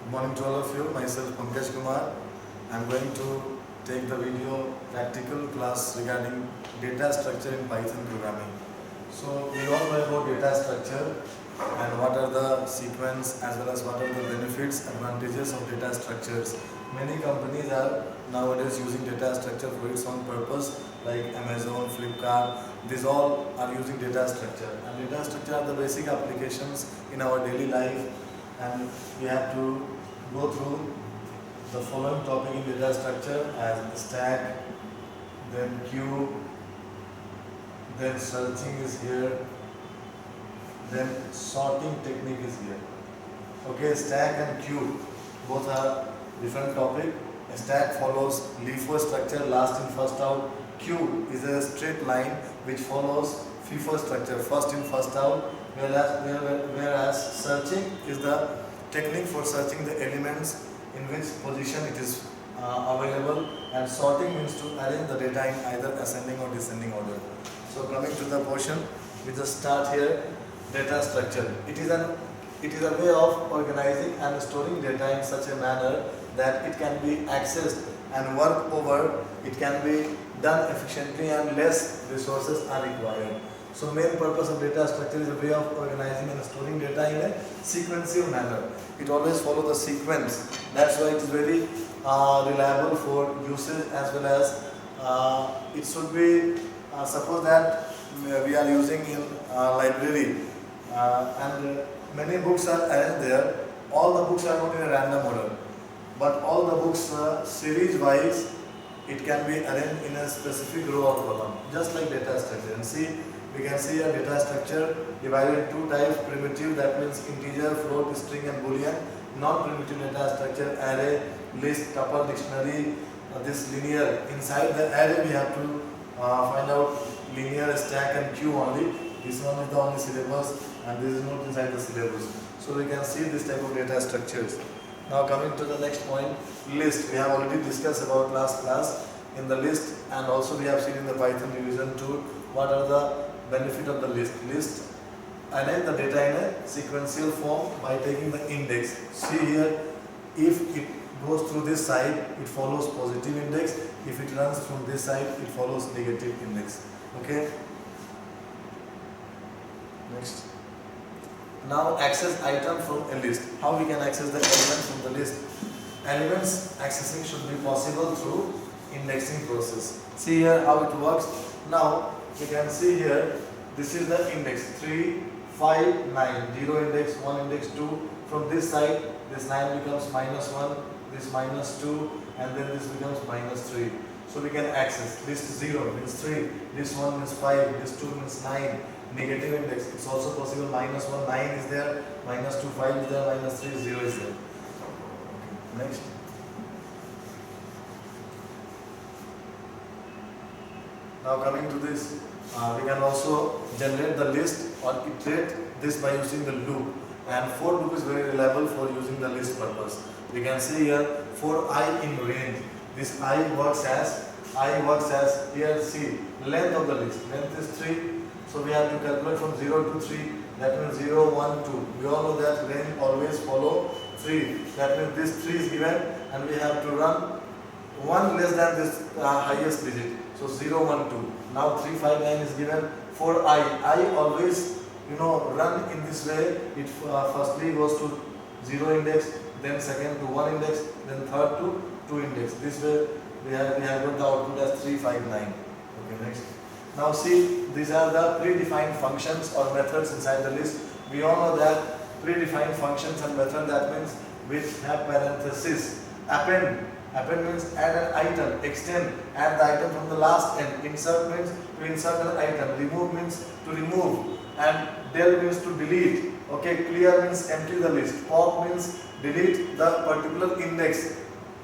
Good morning to all of you. Myself Pankaj Kumar. I am going to take the video practical class regarding data structure in Python programming. So we all know about data structure and what are the sequence as well as what are the benefits, advantages of data structures. Many companies are nowadays using data structure for its own purpose, like Amazon, Flipkart. These all are using data structure, and data structure are the basic applications in our daily life, and we have to go through the following topic in data structure as stack, then queue, then searching is here, then sorting technique is here. Okay, stack and queue both are different topic. A stack follows LIFO structure, last in first out. Queue is a straight line which follows FIFO structure, first in first out. Whereas searching is the technique for searching the elements in which position it is available, and sorting means to arrange the data in either ascending or descending order. So coming to the portion, we just start here. Data structure. It is a way of organizing and storing data in such a manner that it can be accessed and worked over. It can be done efficiently and less resources are required. So main purpose of data structure is a way of organizing and storing data in a sequential manner. It always follows the sequence. That's why it is very reliable for usage, as well as it should be suppose that we are using in library and many books are arranged there. All the books are not in a random order, but all the books series wise it can be arranged in a specific row or column, just like data structure. And see, we can see a data structure divided in two types: primitive, that means integer, float, string and boolean; non-primitive data structure, array, list, tuple, dictionary. This linear, inside the array we have to find out linear, stack and queue only. This one is the only syllabus and this is not inside the syllabus. So we can see this type of data structures. Now coming to the next point, list. We have already discussed about last class in the list, and also we have seen in the Python revision 2 what are the benefit of the list. List arrange the data in a sequential form by taking the index. See here, if it goes through this side, it follows positive index. If it runs from this side, it follows negative index. Okay. Next. Now access item from a list. How we can access the element from the list? Elements accessing should be possible through indexing process. See here how it works. Now you can see here, this is the index 3, 5, 9, 0 index, 1 index, 2. From this side, this 9 becomes -1, this -2, and then this becomes -3. So we can access list 0 means 3, this 1 means 5, this 2 means 9. Negative index, it's also possible: -1, 9 is there, -2, 5 is there, -3, 0 is there. Next. Now coming to this, we can also generate the list or iterate this by using the loop, and for loop is very reliable for using the list purpose. We can see here for I in range. This I works as here, see, length of the list. Length is 3. So we have to calculate from 0 to 3, that means 0, 1, 2. We all know that range always follow 3. That means this 3 is given and we have to run 1 less than this highest digit. So 0, 1, 2. Now 3, 5, 9 is given. For I always run in this way. It firstly goes to 0 index, then second to 1 index, then third to 2 index. This way we have got the output as 3, 5, 9. Okay, next. Now see, these are the predefined functions or methods inside the list. We all know that predefined functions and methods, that means which have parenthesis. Append means add an item. Extend, add the item from the last end. Insert means to insert an item. Remove means to remove. And del means to delete. Okay, clear means empty the list. Pop means delete the particular index.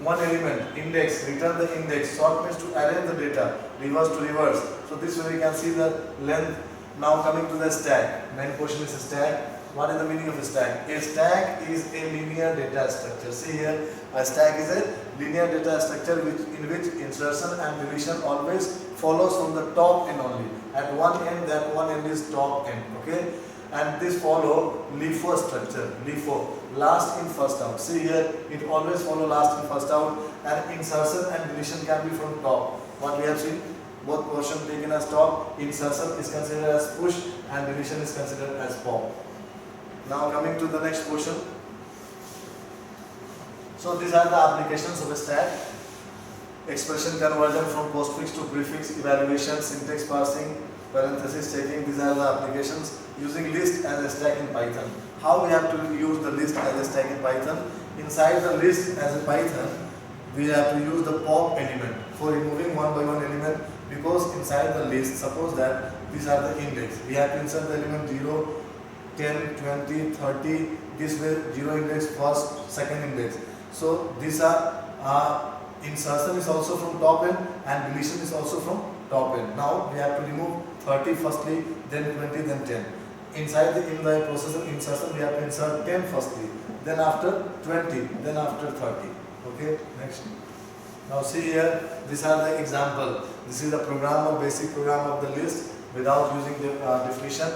One element, index, return the index. Sort means to arrange the data, reverse to reverse. So this way we can see the length. Now coming to the stack. Main portion is a stack. What is the meaning of a stack? A stack is a linear data structure. See here, a stack is a linear data structure in which insertion and deletion always follows from the top end only. At one end, that one end is top end. Okay. And this follow LIFO structure. LIFO. last in first out. See here, it always follow last in first out, and insertion and deletion can be from top. What we have seen, both portion taken as top, insertion is considered as push and deletion is considered as pop. Now coming to the next portion. So these are the applications of a stack: expression conversion from postfix to prefix, evaluation, syntax parsing, parenthesis checking. These are the applications using list as a stack in Python. How we have to use the list as a stack in Python? Inside the list as a Python, we have to use the pop element for removing one by one element, because inside the list, suppose that these are the index. We have to insert the element 0, 10, 20, 30. This way 0 index, first, second index. So these are insertion is also from top end and deletion is also from top end. Now we have to remove 30 firstly, then 20, then 10. Inside in the process of insertion, we have to insert 10 firstly, then after 20, then after 30. Okay, next. Now see here, these are the example. This is the program of basic program of the list without using the definition.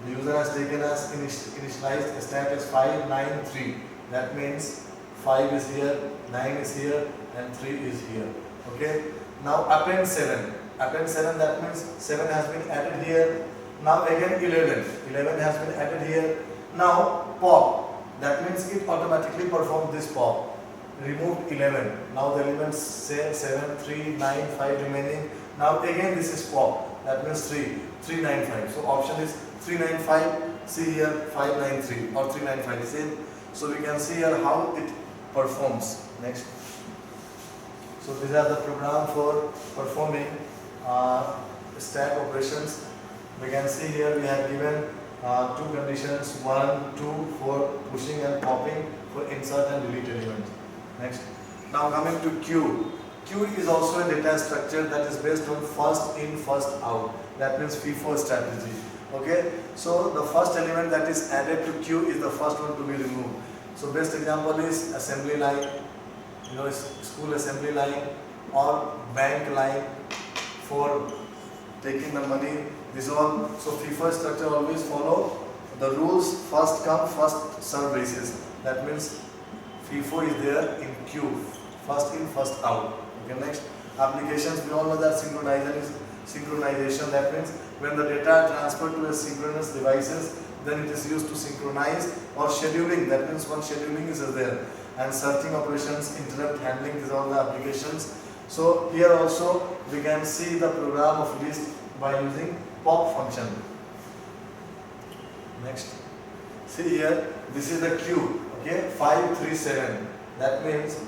The user has taken as initialized stack as 5, 9, 3. That means 5 is here, 9 is here, and 3 is here. Okay. Now append 7. Append 7, that means 7 has been added here. Now again 11. 11 has been added here. Now pop. That means it automatically performs this pop. Removed 11. Now the elements say 7, 3, 9, 5 remaining. Now again this is pop. That means 3, 3, 9, 5. So option is 3, 9, 5. See here 5, 9, 3 or 3, 9, 5. Same. So we can see here how it performs. Next. So these are the program for performing stack operations. We can see here we have given two conditions, 1, 2 for pushing and popping, for insert and delete element. Next. Now coming to queue. Queue is also a data structure that is based on first in, first out. That means FIFO strategy. Okay. So the first element that is added to queue is the first one to be removed. So best example is assembly line, school assembly line or bank line for taking the money. This all. So FIFO structure always follow the rules first come first serve basis. That means FIFO is there in queue, first in, first out. Okay, next. Applications, we all know that synchronization. That means when the data are transferred to a synchronous devices, then it is used to synchronize, or scheduling. That means one scheduling is there, and searching operations, interrupt handling. These are all the applications. So here also we can see the program of list by using pop function. Next. See here, this is the queue. Okay, 5, 3, 7. That means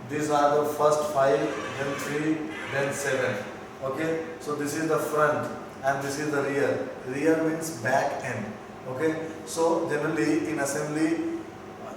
these are the first 5, then 3, then 7. Okay, so this is the front and this is the rear. Rear means back end. Okay, so generally in assembly,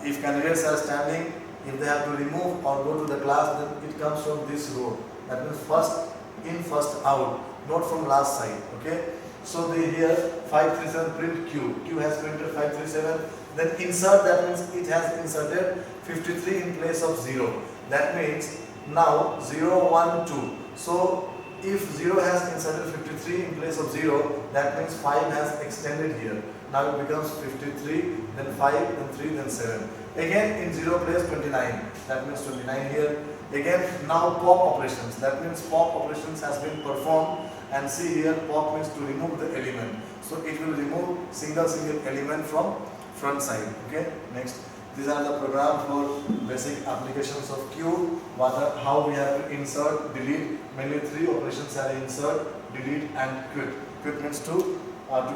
if candidates are standing, if they have to remove or go to the class, then it comes from this row. That means first in, first out, not from last side. Okay, so they here 537 print Q. Q has printed 537. Then insert, that means it has inserted 53 in place of 0. That means now 0, 1, 2. So if 0 has inserted 53 in place of 0, that means 5 has extended here. Now it becomes 53, then 5, then 3, then 7. Again in 0 place 29. That means 29 here. Again now pop operations. That means pop operations has been performed. And see here, pop means to remove the element. So it will remove single element from front side. Okay, next. These are the program for basic applications of queue. How we have to insert, delete. Mainly 3 operations are insert, delete, and quit. Quit means to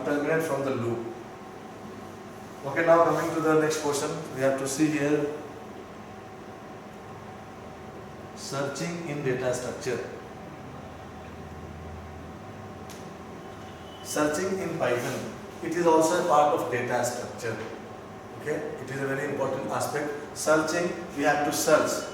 terminate from the loop. Okay, now coming to the next portion, we have to see here searching in data structure. Searching in Python, it is also a part of data structure. Okay, it is a very important aspect. Searching, we have to search.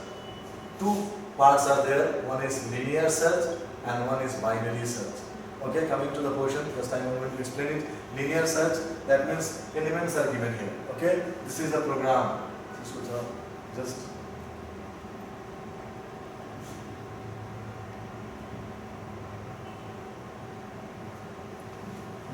2 parts are there. One is linear search and one is binary search. Okay, coming to the portion, first time I'm going to explain it. Linear search, that means elements are given here. Okay, this is the program. Just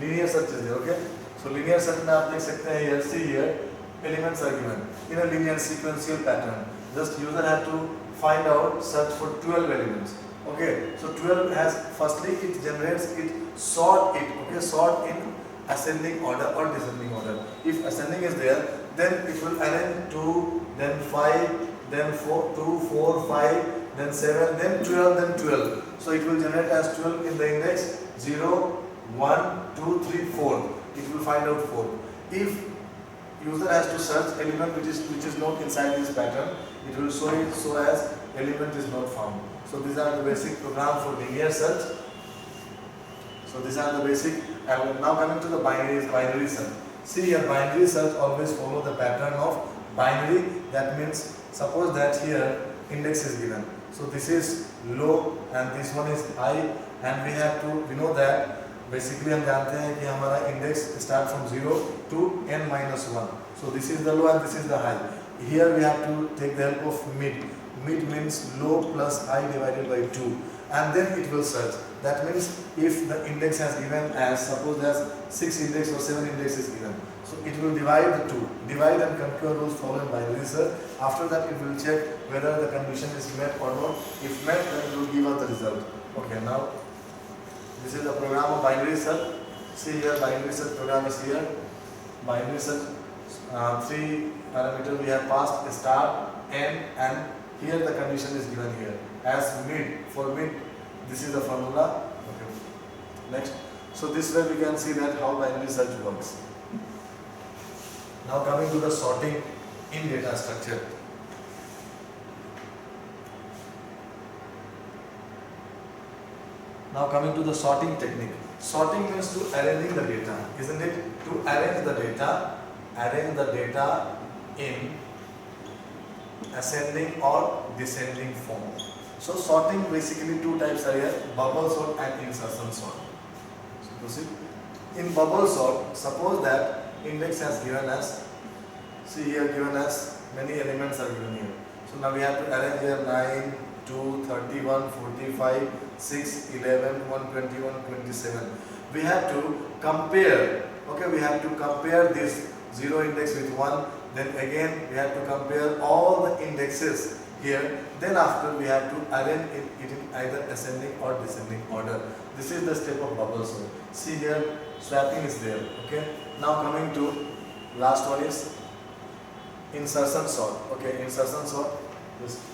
linear search is there. Okay, so linear search में आप देख सकते हैं here, see here, elements are given in a linear sequential pattern. Just user has to find out, search for 12 elements. Okay, so 12 has, firstly it generates, it sort it, okay, sort in ascending order or descending order. If ascending is there, then it will arrange 2, then 5, then 4, 2, 4, 5, then 7, then 12, then 12. So it will generate as 12 in the index 0, 1, 2, 3, 4. It will find out 4. If user has to search element which is not inside this pattern, it will show it so as element is not found. So these are the basic program for linear search. So these are the basic. And now coming to the binary search. See here, binary search always follow the pattern of binary. That means suppose that here index is given. So this is low and this one is high, and we know that basically हम जानते हैं कि हमारा index start from 0 to n minus 1. So this is the low and this is the high. Here we have to take the help of mid. Mid means low plus high divided by 2, and then it will search. That means if the index has given as, suppose there's 6 index or 7 index is given, so it will divide the 2, divide and conquer those following binary search. After that it will check whether the condition is met or not. If met, then it will give us the result. Okay, now this is the program of binary search. See here, binary search program is here. Binary search, 3 parameters we have passed, start, end, and here the condition is given here as mid. For mid, this is the formula. Okay. Next. So this way we can see that how binary search works. Now coming to the sorting in data structure. Now coming to the sorting technique. Sorting means to arranging the data, isn't it? To arrange the data in ascending or descending form. So sorting basically 2 types are here, bubble sort and insertion sort. So proceed. In bubble sort, suppose that index has given us, see here given us many elements are given here. So now we have to arrange here 9, 2, 31, 45, 6, 11, 120, 127. We have to compare, okay, we have to compare this 0 index with 1, then again we have to compare all the indexes here, then after we have to arrange it in either ascending or descending order. This is the step of bubble sort. See here, swapping is there, okay. Now coming to last one is insertion sort, okay, insertion sort, this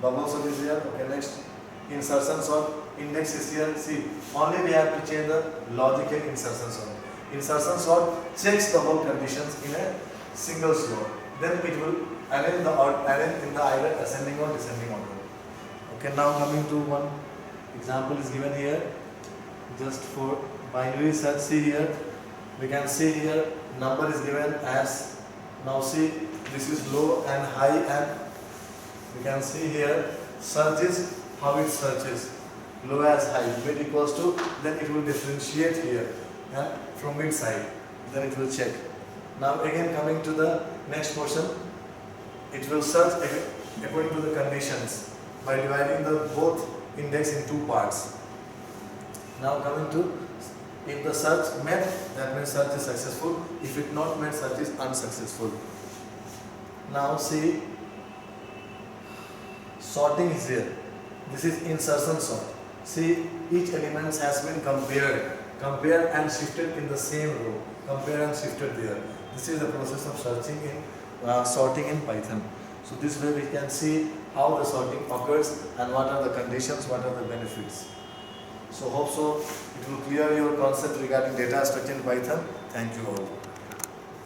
bubble sort is here, okay, next insertion sort, index is here, see, only we have to change the logic in insertion sort. Insertion sort checks the whole conditions in a single slot, then it will arrange in the either ascending or descending order. Okay, now coming to one example is given here, just for binary search. See here, we can see here number is given as, now see this is low and high, and we can see here searches, how it searches, low as high, mid equals to, then it will differentiate here from mid side, then it will check. Now again coming to the next portion, it will search according to the conditions by dividing the both index in 2 parts. Now coming to, if the search met, that means search is successful. If it not met, search is unsuccessful. Now see, sorting is here. This is insertion sort. See, each element has been compared and shifted in the same row. Compared and shifted there. This is the process of searching in sorting in Python. So this way we can see how the sorting occurs and what are the conditions, what are the benefits. So hope so it will clear your concept regarding data structure in Python. Thank you all.